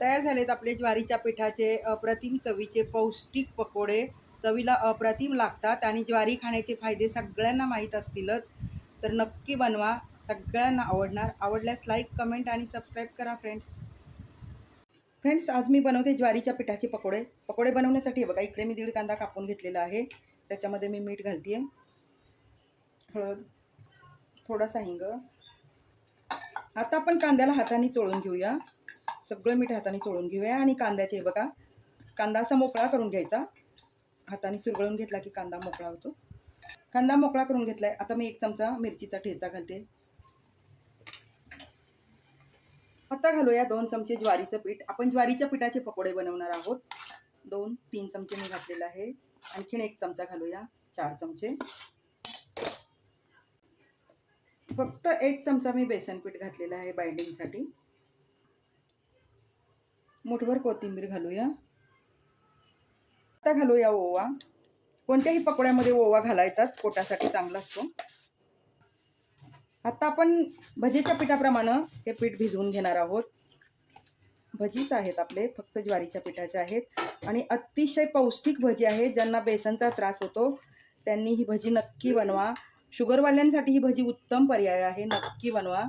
तयार झालेत आपले ज्वारीच्या पिठाचे अप्रतिम चवीचे पौष्टिक पकोडे. चवीला अप्रतिम लागतात आणि ज्वारी खाण्याचे फायदे सगळ्यांना माहीत असतीलच. तर नक्की बनवा, सगळ्यांना आवडणार. आवडल्यास लाईक, कमेंट आणि सबस्क्राईब करा फ्रेंड्स. फ्रेंड्स, आज मी बनवते ज्वारीच्या पिठाचे पकोडे. पकोडे बनवण्यासाठी बघा, इकडे मी 1.5 कांदा कापून घेतलेला आहे. त्याच्यामध्ये मी मीठ घालते आहे, हळद, थोडासा हिंग. आता आपण कांद्याला हाताने चोळून घेऊया. सगळं मीठ हाताने चोळून घेऊया आणि कांद्याचे बघा, कांदा असा मोकळा करून घ्यायचा. हाताने चुरगळून घेतला की कांदा मोकळा होतो. कांदा मोकळा करून घेतलाय. आता मी 1 चमचा मिरचीचा ठेचा घालते. आता घालूया 2 चमचे ज्वारीचं पीठ. आपण ज्वारीच्या पिठाचे पकोडे बनवणार आहोत. 2-3 चमचे मी घातलेला आहे. आणखीन 1 चमचा घालूया, 4 चमचे. फक्त 1 चमचा मी बेसन पीठ घातलेलं आहे बाइंडिंगसाठी. मुठभर कोथिंबीर घालूया. आता घालूया ओवा. कोणत्याही पकोड्यामध्ये ओवा घालायचाच, पोटासाठी चांगला असतो. आता आपण भजीच्या पिठाप्रमाणे हे पीठ भिजवून घेणार आहोत. भजीच आहेत आपले, फक्त ज्वारीच्या पिठाचे आहेत आणि अतिशय पौष्टिक भजी आहे. ज्यांना बेसनचा त्रास होतो त्यांनी ही भजी नक्की बनवा. शुगरवाल्यांसाठी ही भजी उत्तम पर्याय आहे, नक्की बनवा.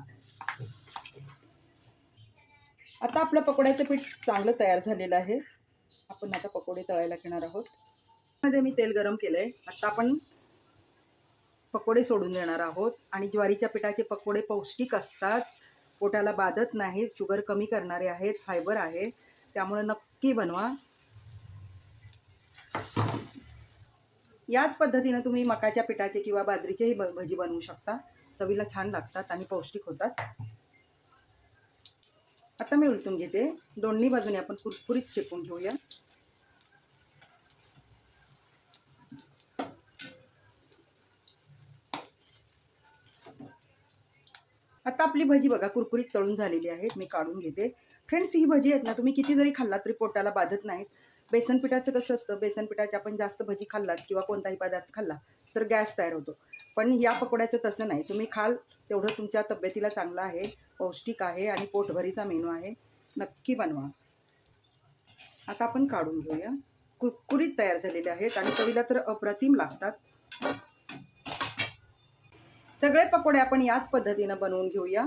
आता आपलं पकोड्याचं पीठ चांगलं तयार झालेलं आहे. आपण आता पकोडे तळायला घेणार आहोत. मध्ये मी तेल गरम केलंय. आता आपण पकोडे सोडून देणार आहोत. आणि ज्वारीच्या पिठाचे पकोडे पौष्टिक असतात, पोटाला बाधत नाहीत, शुगर कमी करणारे आहेत, फायबर आहे, त्यामुळे नक्की बनवा. याच पद्धतीने तुम्ही मकाच्या पिठाचे किंवा बाजरीचेही भजी बनवू शकता. चवीला छान लागतात आणि पौष्टिक होतात. आता मी उलटून घेते. दोन्ही बाजूने आपण कुरकुरीत शेकून घेऊया. आता आपली भजी बघा कुरकुरीत तळून झालेली आहे. मी काढून घेते. फ्रेंड्स, ही भजी आहेत ना, तुम्ही किती जरी खाल्लात तरी पोटाला बाधत नाहीत. बेसन पिठाचं कसं असतं, बेसन पिठाचे आपण जास्त भजी खाल्लात किंवा कोणताही पदार्थ खाल्ला तर गॅस तयार होतो. पण या पकोड्याचं तसं नाही. तुम्ही खाल तेवढं तुमच्या तब्येतीला चांगलं आहे, पौष्टिक आहे आणि पोटभरीचा मेनू आहे. नक्की बनवा. आता आपण काढून घेऊया. कुरकुरीत तयार झालेले आहेत आणि चवीला तर अप्रतिम लागतात. सगळे पकोडे आपण याच पद्धतीनं बनवून घेऊया.